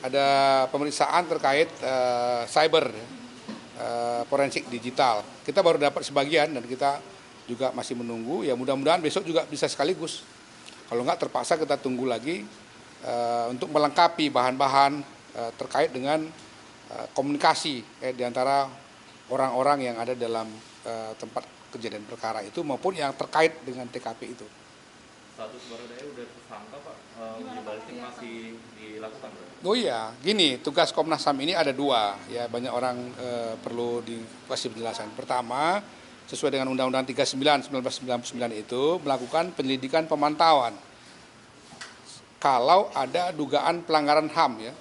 ada pemeriksaan terkait cyber, forensik digital. Kita baru dapat sebagian dan kita juga masih menunggu. Ya mudah-mudahan besok juga bisa sekaligus. Kalau nggak terpaksa kita tunggu lagi untuk melengkapi bahan-bahan terkait dengan komunikasi di antara orang-orang yang ada dalam tempat kejadian perkara itu maupun yang terkait dengan TKP itu. Status Baradae udah tersangka Pak, uji balistik masih dilakukan Pak? Oh iya, gini, tugas Komnas HAM ini ada dua, ya banyak orang perlu dikasih penjelasan. Pertama, sesuai dengan Undang-Undang 39 1999 itu melakukan penyelidikan pemantauan. Kalau ada dugaan pelanggaran HAM ya,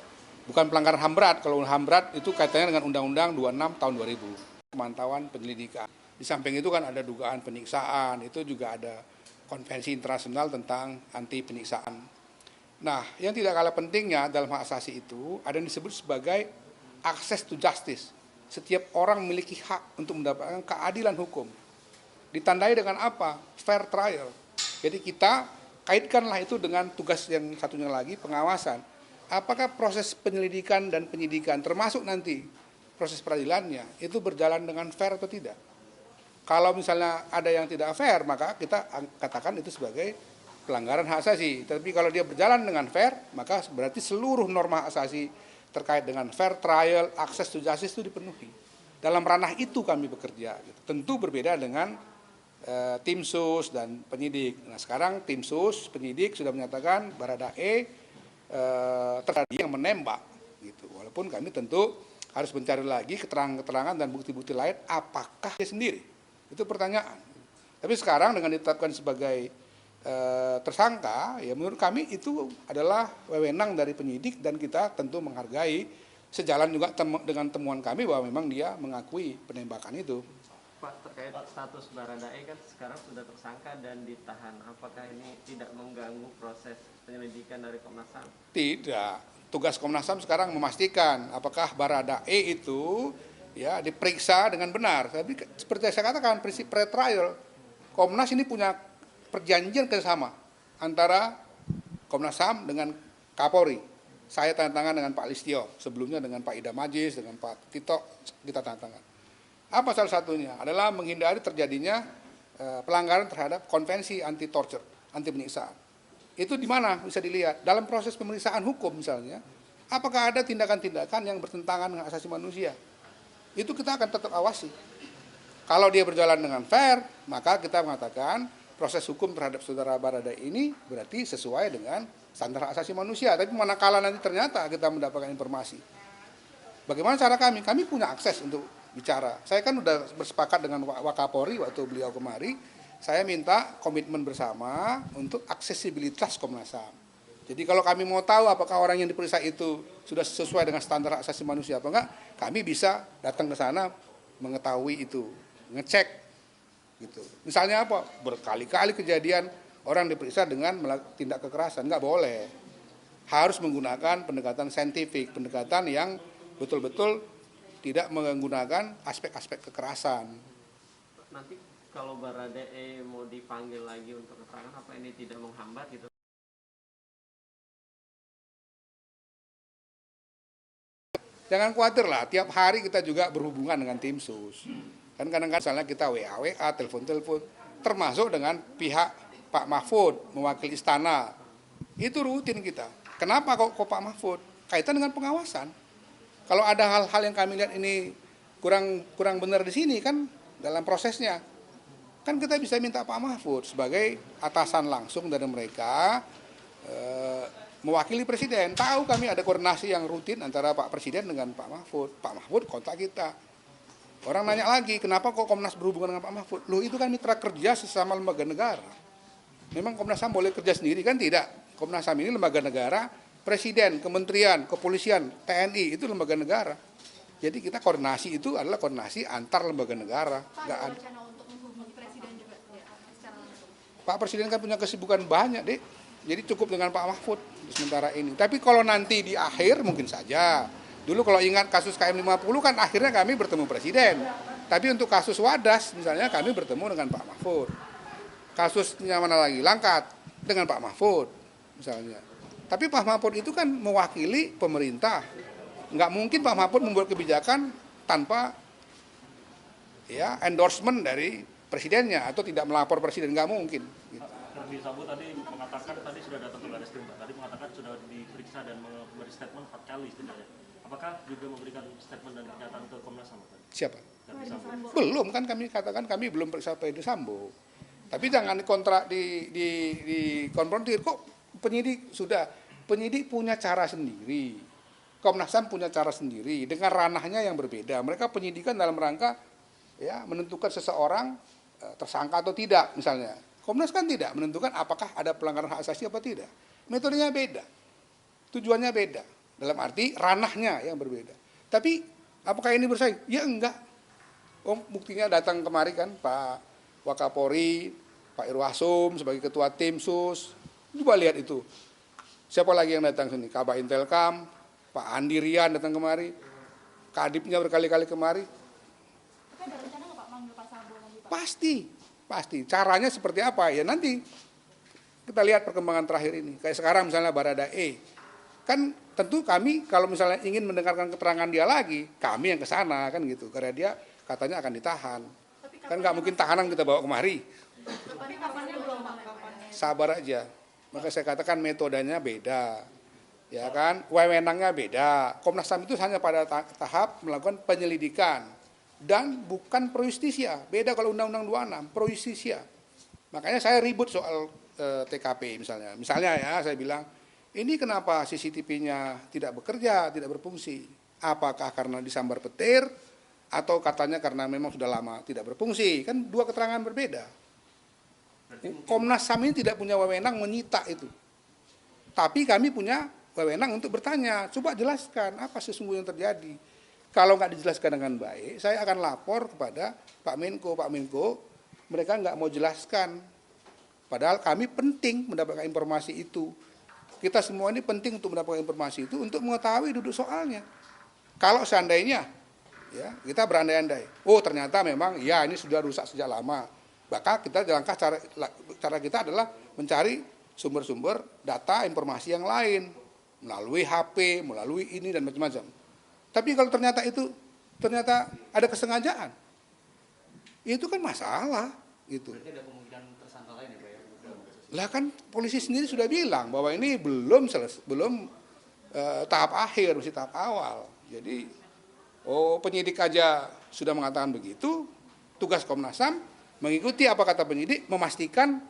bukan pelanggaran HAM berat. Kalau HAM berat itu kaitannya dengan Undang-Undang 26 tahun 2000. Pemantauan penyelidikan. Di samping itu kan ada dugaan penyiksaan, itu juga ada konvensi internasional tentang anti penyiksaan. Nah, yang tidak kalah pentingnya dalam hak asasi itu ada yang disebut sebagai access to justice. Setiap orang memiliki hak untuk mendapatkan keadilan hukum. Ditandai dengan apa? Fair trial. Jadi kita kaitkanlah itu dengan tugas yang satunya lagi, pengawasan. Apakah proses penyelidikan dan penyidikan termasuk nanti proses peradilannya itu berjalan dengan fair atau tidak? Kalau misalnya ada yang tidak fair, maka kita katakan itu sebagai pelanggaran hak asasi. Tapi kalau dia berjalan dengan fair, maka berarti seluruh norma hak asasi terkait dengan fair trial, access to justice itu dipenuhi. Dalam ranah itu kami bekerja. Tentu berbeda dengan tim sus dan penyidik. Nah sekarang tim sus, penyidik sudah menyatakan Baradae terjadi yang menembak. Gitu. Walaupun kami tentu harus mencari lagi keterangan-keterangan dan bukti-bukti lain apakah dia sendiri. Itu pertanyaan. Tapi sekarang dengan ditetapkan sebagai tersangka, ya menurut kami itu adalah wewenang dari penyidik dan kita tentu menghargai sejalan juga dengan temuan kami bahwa memang dia mengakui penembakan itu. Pak, terkait status Baradae kan sekarang sudah tersangka dan ditahan. Apakah ini tidak mengganggu proses penyelidikan dari Komnas HAM? Tidak. Tugas Komnas HAM sekarang memastikan apakah Baradae itu ya diperiksa dengan benar. Tapi seperti saya katakan prinsip pre-trial, Komnas ini punya perjanjian kerjasama antara Komnas HAM dengan Kapolri. Saya tanda tangan dengan Pak Listio, sebelumnya dengan Pak Idam Aziz, dengan Pak Tito, kita tanda tangan. Apa salah satunya? Adalah menghindari terjadinya pelanggaran terhadap konvensi anti torture, anti penyiksaan. Itu di mana bisa dilihat? Dalam proses pemeriksaan hukum misalnya, apakah ada tindakan-tindakan yang bertentangan dengan asasi manusia? Itu kita akan tetap awasi. Kalau dia berjalan dengan fair, maka kita mengatakan proses hukum terhadap saudara Baradae ini berarti sesuai dengan standar hak asasi manusia. Tapi manakala nanti ternyata kita mendapatkan informasi, bagaimana cara kami? Kami punya akses untuk bicara. Saya kan sudah bersepakat dengan Wakapolri waktu beliau kemari, saya minta komitmen bersama untuk aksesibilitas Komnas HAM. Jadi kalau kami mau tahu apakah orang yang diperiksa itu sudah sesuai dengan standar hak asasi manusia apa enggak, kami bisa datang ke sana mengetahui itu, ngecek gitu. Misalnya apa? Berkali-kali kejadian orang diperiksa dengan tindak kekerasan, enggak boleh. Harus menggunakan pendekatan saintifik, pendekatan yang betul-betul tidak menggunakan aspek-aspek kekerasan. Nanti kalau Baradae mau dipanggil lagi untuk keterangan, apa ini tidak menghambat gitu? Jangan khawatir lah, tiap hari kita juga berhubungan dengan tim sus. Kan kadang-kadang misalnya kita WA, telepon-telepon, termasuk dengan pihak Pak Mahfud, mewakili istana. Itu rutin kita. Kenapa kok Pak Mahfud? Kaitan dengan pengawasan. Kalau ada hal-hal yang kami lihat ini kurang benar di sini kan dalam prosesnya, kan kita bisa minta Pak Mahfud sebagai atasan langsung dari mereka mewakili Presiden. Tahu kami ada koordinasi yang rutin antara Pak Presiden dengan Pak Mahfud. Pak Mahfud kontak kita. Orang nanya lagi, kenapa kok Komnas berhubungan dengan Pak Mahfud? Loh itu kan mitra kerja sesama lembaga negara. Memang Komnas HAM boleh kerja sendiri kan? Tidak. Komnas HAM ini lembaga negara. Presiden, kementerian, kepolisian, TNI itu lembaga negara. Jadi kita koordinasi itu adalah koordinasi antar lembaga negara. Pak, ada rencana untuk menghubungi Presiden juga ya, secara langsung? Pak Presiden kan punya kesibukan banyak, Dik. Jadi cukup dengan Pak Mahfud sementara ini. Tapi kalau nanti di akhir mungkin saja. Dulu kalau ingat kasus KM50 kan akhirnya kami bertemu Presiden. Tapi untuk kasus Wadas misalnya kami bertemu dengan Pak Mahfud. Kasusnya mana lagi? Langkat dengan Pak Mahfud misalnya. Tapi Pak Mahfud itu kan mewakili pemerintah. Nggak mungkin Pak Mahfud membuat kebijakan tanpa ya endorsement dari presidennya atau tidak melapor presiden, nggak mungkin. Gitu. Verdi Sambo tadi mengatakan tadi sudah datang ke Barreskrim, tadi mengatakan sudah diperiksa dan memberi statement 4 kali setidaknya. Apakah juga memberikan statement dan pernyataan ke Komnas HAM? Siapa? Verdi Sambo. Belum, kan kami katakan kami belum periksa Verdi Sambo. Tapi jangan dikontrak di konfrontir. Kok penyidik punya cara sendiri. Komnas HAM punya cara sendiri dengan ranahnya yang berbeda. Mereka penyidikan dalam rangka ya menentukan seseorang tersangka atau tidak misalnya. Komnas kan tidak menentukan apakah ada pelanggaran hak asasi apa tidak. Metodenya beda. Tujuannya beda. Dalam arti ranahnya yang berbeda. Tapi apakah ini bersaing? Ya enggak. Buktinya datang kemari kan Pak Wakapolri, Pak Irwasum sebagai ketua tim sus. Coba lihat itu. Siapa lagi yang datang sini? Kabak Intelkam, Pak Andi Rian datang kemari. Kadipnya berkali-kali kemari. Tapi ada rencana nggak Pak manggil Pak Sambo nanti Pak? Pasti. Caranya seperti apa? Ya nanti kita lihat perkembangan terakhir ini. Kayak sekarang misalnya Baradae. Kan tentu kami kalau misalnya ingin mendengarkan keterangan dia lagi, kami yang ke sana kan gitu. Karena dia katanya akan ditahan. Kan nggak mungkin tahanan kita bawa kemari. Kapannya belum Pak? Sabar aja. Maka saya katakan metodenya beda. Ya kan? Wewenangnya beda. Komnas HAM itu hanya pada tahap melakukan penyelidikan dan bukan pro justisia. Beda kalau Undang-Undang 26, pro justisia. Makanya saya ribut soal TKP misalnya. Misalnya ya saya bilang, ini kenapa CCTV-nya tidak bekerja, tidak berfungsi? Apakah karena disambar petir atau katanya karena memang sudah lama tidak berfungsi? Kan dua keterangan berbeda. Komnas HAM ini tidak punya wewenang menyita itu. Tapi kami punya wewenang untuk bertanya. Coba jelaskan apa sesungguhnya yang terjadi. Kalau nggak dijelaskan dengan baik, saya akan lapor kepada Pak Menko. Pak Menko, mereka nggak mau jelaskan. Padahal kami penting mendapatkan informasi itu. Kita semua ini penting untuk mendapatkan informasi itu untuk mengetahui duduk soalnya. Kalau seandainya ya kita berandai-andai, oh ternyata memang ya ini sudah rusak sejak lama, maka kita langkah cara kita adalah mencari sumber-sumber data informasi yang lain melalui HP, melalui ini dan macam-macam. Tapi kalau ternyata ada kesengajaan, itu kan masalah gitu. Berarti ada kemungkinan tersangka lain ya Pak ya? Lah kan polisi sendiri sudah bilang bahwa ini belum tahap akhir, masih tahap awal. Jadi penyidik aja sudah mengatakan begitu. Tugas Komnas HAM mengikuti apa kata penyidik, memastikan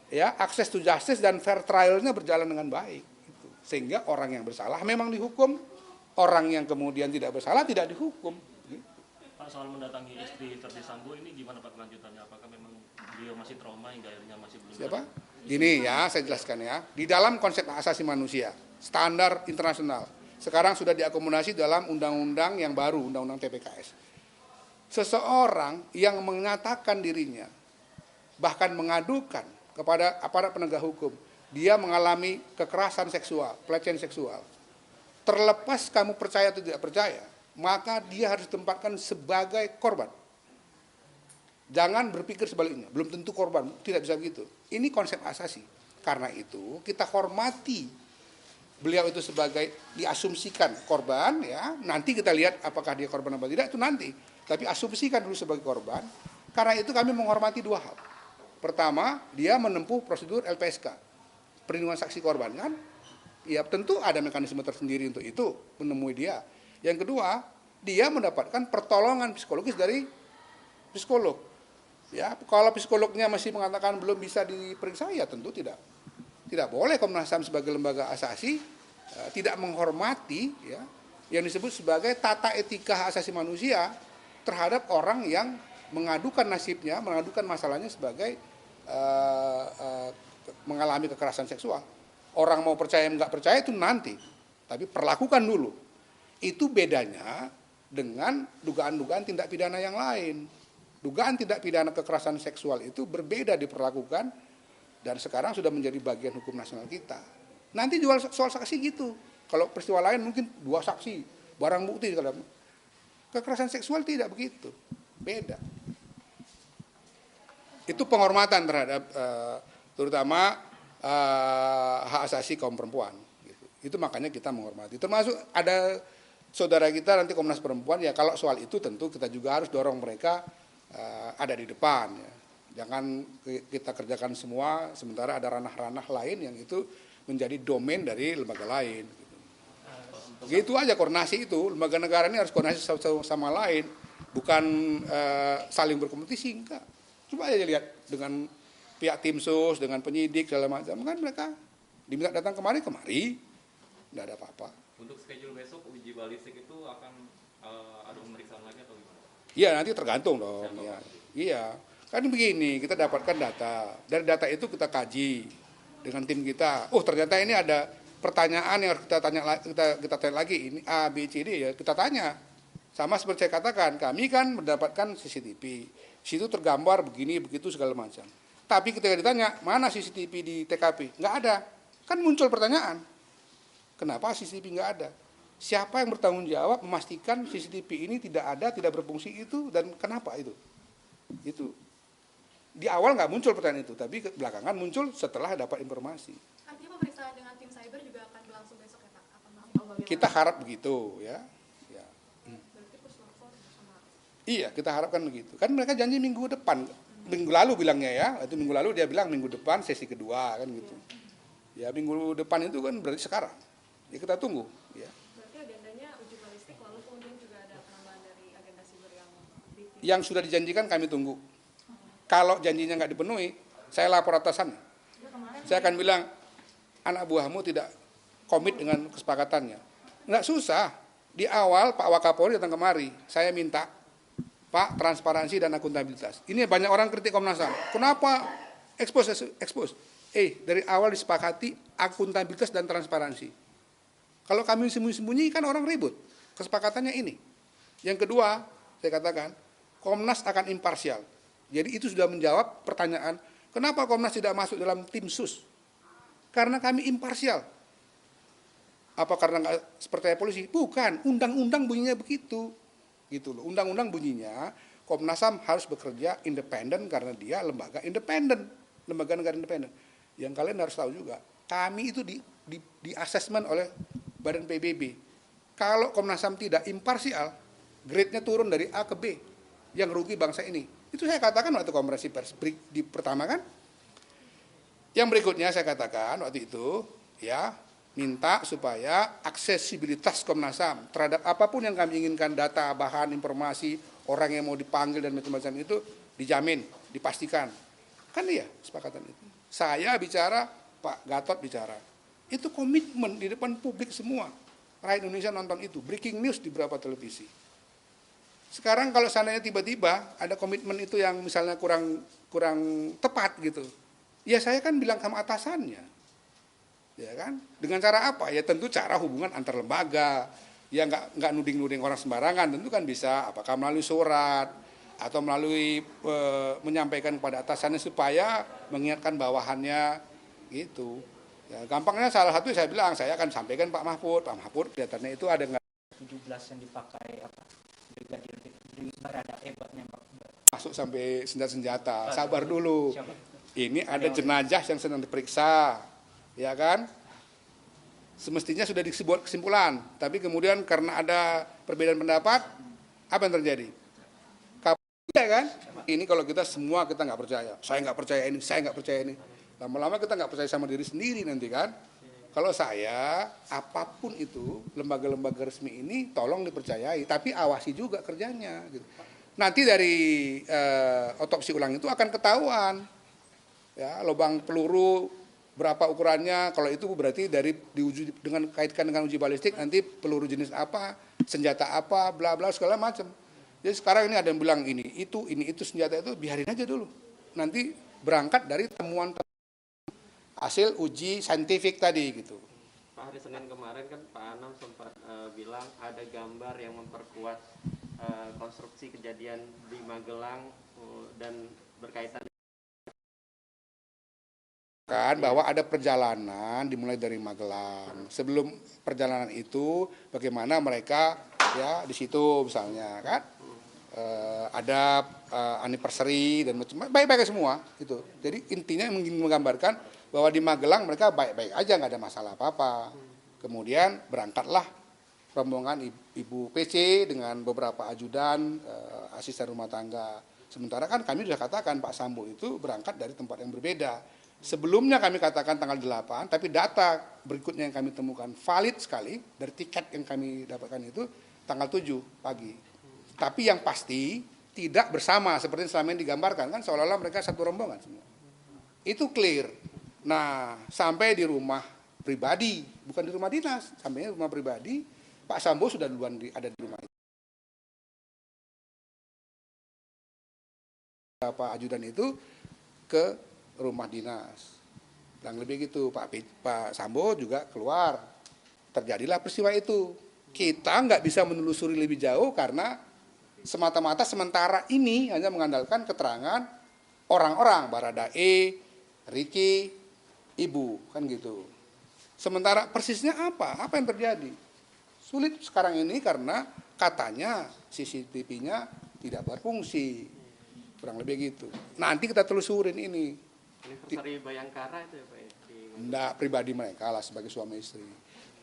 ya akses to justice dan fair trial-nya berjalan dengan baik. Gitu. Sehingga orang yang bersalah memang dihukum, orang yang kemudian tidak bersalah tidak dihukum. Gitu. Pak, soal mendatangi istri Verdi Sambo ini gimana Pak kelanjutannya? Apakah memang beliau masih trauma hingga akhirnya masih belum? Siapa? Gini ya, saya jelaskan ya. Di dalam konsep hak asasi manusia, standar internasional, sekarang sudah diakomodasi dalam undang-undang yang baru, undang-undang TPKS. Seseorang yang menyatakan dirinya, bahkan mengadukan kepada aparat penegak hukum, dia mengalami kekerasan seksual, pelecehan seksual. Terlepas kamu percaya atau tidak percaya, maka dia harus ditempatkan sebagai korban. Jangan berpikir sebaliknya, belum tentu korban, tidak bisa begitu. Ini konsep asasi. Karena itu kita hormati beliau itu sebagai diasumsikan korban, ya. Nanti kita lihat apakah dia korban atau tidak itu nanti. Tapi asumsikan dulu sebagai korban. Karena itu kami menghormati dua hal. Pertama, dia menempuh prosedur LPSK, perlindungan saksi korban kan. Ya tentu ada mekanisme tersendiri untuk itu, menemui dia. Yang kedua, dia mendapatkan pertolongan psikologis dari psikolog. Ya, kalau psikolognya masih mengatakan belum bisa diperiksa, ya tentu tidak boleh Komnas HAM sebagai lembaga asasi tidak menghormati ya yang disebut sebagai tata etika hak asasi manusia terhadap orang yang mengadukan nasibnya, mengadukan masalahnya sebagai mengalami kekerasan seksual. Orang mau percaya nggak percaya itu nanti, tapi perlakukan dulu. Itu bedanya dengan dugaan-dugaan tindak pidana yang lain. Dugaan tindak pidana kekerasan seksual itu berbeda diperlakukan dan sekarang sudah menjadi bagian hukum nasional kita. Nanti jual soal saksi gitu. Kalau peristiwa lain mungkin 2 saksi, barang bukti. Kekerasan seksual tidak begitu, beda. Itu penghormatan terhadap terutama hak asasi kaum perempuan. Gitu. Itu makanya kita menghormati. Termasuk ada saudara kita nanti Komnas Perempuan, ya kalau soal itu tentu kita juga harus dorong mereka ada di depan. Ya. Jangan kita kerjakan semua, sementara ada ranah-ranah lain yang itu menjadi domain dari lembaga lain. Gitu aja koordinasi itu, lembaga negara ini harus koordinasi satu sama lain, bukan saling berkompetisi, enggak. Coba aja lihat dengan pihak tim sus, dengan penyidik, segala macam, kan mereka diminta datang kemari, enggak ada apa-apa. Untuk schedule besok uji balistik itu akan ada pemeriksaan lagi atau gimana? Iya, nanti tergantung dong. Ya. Iya, kan begini, kita dapatkan data, dari data itu kita kaji dengan tim kita. Oh ternyata ini ada pertanyaan yang harus kita tanya lagi, ini A, B, C, D, ya kita tanya. Sama seperti saya katakan, kami kan mendapatkan CCTV, situ tergambar begini, begitu segala macam. Tapi ketika ditanya, mana CCTV di TKP? Nggak ada. Kan muncul pertanyaan, kenapa CCTV nggak ada? Siapa yang bertanggung jawab memastikan CCTV ini tidak ada, tidak berfungsi itu, dan kenapa itu? Itu. Di awal nggak muncul pertanyaan itu, tapi belakangan muncul setelah dapat informasi. Artinya pemeriksaan dengan tim cyber juga akan berlangsung besok ya Pak? Kita harap begitu ya. Berarti puslapor sama. Iya, kita harapkan begitu. Kan mereka janji minggu depan, minggu lalu bilangnya ya. Itu minggu lalu dia bilang minggu depan sesi kedua kan gitu. Ya minggu depan itu kan berarti sekarang. Ya kita tunggu. Ya. Berarti agendanya uji balistik lalu kemudian juga ada penambahan dari agenda siber Yang sudah dijanjikan kami tunggu. Kalau janjinya nggak dipenuhi, saya lapor atasan. Saya akan bilang anak buahmu tidak komit dengan kesepakatannya. Nggak susah. Di awal Pak Wakapolri datang kemari, saya minta Pak transparansi dan akuntabilitas. Ini banyak orang kritik Komnas HAM. Kenapa expose? Dari awal disepakati akuntabilitas dan transparansi. Kalau kami sembunyi-sembunyi kan orang ribut. Kesepakatannya ini. Yang kedua, saya katakan Komnas akan imparsial. Jadi itu sudah menjawab pertanyaan, kenapa Komnas tidak masuk dalam tim sus? Karena kami imparsial. Apa karena nggak percaya polisi? Bukan, undang-undang bunyinya begitu. Gitu loh. Undang-undang bunyinya Komnas HAM harus bekerja independen karena dia lembaga independen, lembaga negara independen. Yang kalian harus tahu juga, kami itu di asesmen oleh Badan PBB. Kalau Komnas HAM tidak imparsial, grade-nya turun dari A ke B, yang rugi bangsa ini. Itu saya katakan waktu konferensi pers di pertama kan. Yang berikutnya saya katakan waktu itu, ya minta supaya aksesibilitas Komnas HAM terhadap apapun yang kami inginkan, data, bahan, informasi, orang yang mau dipanggil dan macam-macam itu dijamin, dipastikan. Kan iya sepakatan itu. Saya bicara, Pak Gatot bicara. Itu komitmen di depan publik semua. Rakyat Indonesia nonton itu, breaking news di beberapa televisi. Sekarang kalau seandainya tiba-tiba ada komitmen itu yang misalnya kurang tepat gitu, ya saya kan bilang sama atasannya, ya kan? Dengan cara apa? Ya tentu cara hubungan antar lembaga, ya nggak nuding-nuding orang sembarangan, tentu kan bisa, apakah melalui surat atau melalui menyampaikan kepada atasannya supaya mengingatkan bawahannya, gitu. Ya gampangnya salah satu saya bilang, saya akan sampaikan Pak Mahfud kelihatannya itu ada nggak 17 yang dipakai apa? Brigadir Baradae buat nembak. Masuk sampai senjata-senjata. Sabar dulu. Siapa? Ini ada jenazah yang sedang diperiksa, ya kan? Semestinya sudah dibuat kesimpulan, tapi kemudian karena ada perbedaan pendapat, apa yang terjadi? Ya kan? Ini kalau kita semua kita nggak percaya. Saya nggak percaya ini. Lama-lama kita nggak percaya sama diri sendiri nanti kan? Kalau saya, apapun itu, lembaga-lembaga resmi ini tolong dipercayai, tapi awasi juga kerjanya. Gitu. Nanti dari otopsi ulang itu akan ketahuan, ya lubang peluru berapa ukurannya. Kalau itu berarti dari diuji dengan kaitkan dengan uji balistik, nanti peluru jenis apa, senjata apa, bla bla segala macam. Jadi sekarang ini ada yang bilang ini itu senjata itu biarin aja dulu. Nanti berangkat dari temuan hasil uji saintifik tadi gitu. Pak, hari Senin kemarin kan Pak Anam sempat bilang ada gambar yang memperkuat konstruksi kejadian di Magelang dan berkaitan Kan bahwa ada perjalanan dimulai dari Magelang. Sebelum perjalanan itu bagaimana mereka ya di situ misalnya kan ada anniversary dan macam baik-baik semua gitu. Jadi intinya ingin menggambarkan bahwa di Magelang mereka baik-baik aja, nggak ada masalah apa-apa. Kemudian berangkatlah rombongan Ibu PC dengan beberapa ajudan, asisten rumah tangga. Sementara kan kami sudah katakan Pak Sambo itu berangkat dari tempat yang berbeda. Sebelumnya kami katakan tanggal 8, tapi data berikutnya yang kami temukan valid sekali, dari tiket yang kami dapatkan itu tanggal 7 pagi. Tapi yang pasti tidak bersama seperti selama ini digambarkan, kan seolah-olah mereka satu rombongan semua. Itu clear. Nah, sampai di rumah pribadi, bukan di rumah dinas, sampai di rumah pribadi, Pak Sambo sudah duluan ada di rumah itu. Pak ajudan itu ke rumah dinas. Dan lebih gitu, Pak Sambo juga keluar. Terjadilah peristiwa itu. Kita nggak bisa menelusuri lebih jauh karena semata-mata sementara ini hanya mengandalkan keterangan orang-orang, Baradae, Ricky, Ibu, kan gitu. Sementara persisnya apa? Apa yang terjadi? Sulit sekarang ini karena katanya CCTV-nya tidak berfungsi. Kurang lebih gitu. Nanti kita telusurin ini. Anniversary Bayangkara itu ya Pak? Enggak, pribadi mereka lah sebagai suami istri.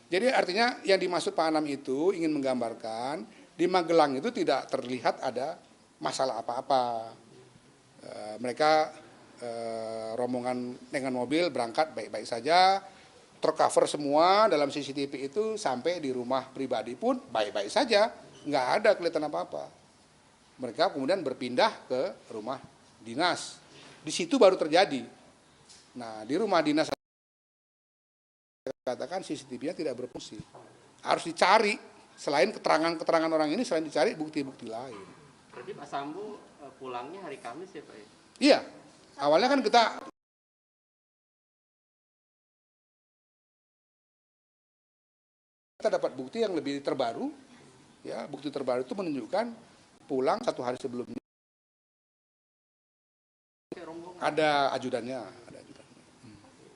Jadi artinya yang dimaksud Pak Anam itu ingin menggambarkan di Magelang itu tidak terlihat ada masalah apa-apa. Mereka rombongan dengan mobil berangkat baik-baik saja, tercover semua dalam CCTV itu, sampai di rumah pribadi pun baik-baik saja, nggak ada kelihatan apa-apa. Mereka kemudian berpindah ke rumah dinas. Di situ baru terjadi. Nah, di rumah dinas katakan CCTV-nya tidak berfungsi. Harus dicari, selain keterangan-keterangan orang ini, selain dicari bukti-bukti lain. Berarti Pak Sambo pulangnya hari Kamis ya Pak? Iya, awalnya kan kita dapat bukti yang lebih terbaru, ya bukti terbaru itu menunjukkan pulang 1 hari sebelumnya. Ada ajudannya.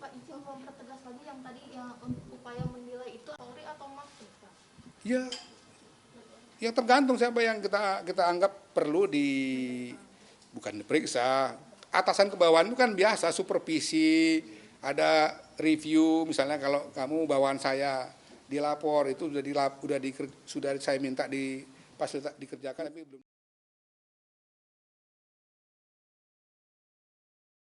Pak, izin mempertegas lagi yang tadi yang upaya menilai itu Polri atau Mabes, Pak? Ya tergantung siapa yang kita anggap perlu bukan diperiksa. Atasan ke bawahan itu kan biasa, supervisi, ada review, misalnya kalau kamu bawahan saya dilapor itu sudah saya minta dikerjakan tapi belum.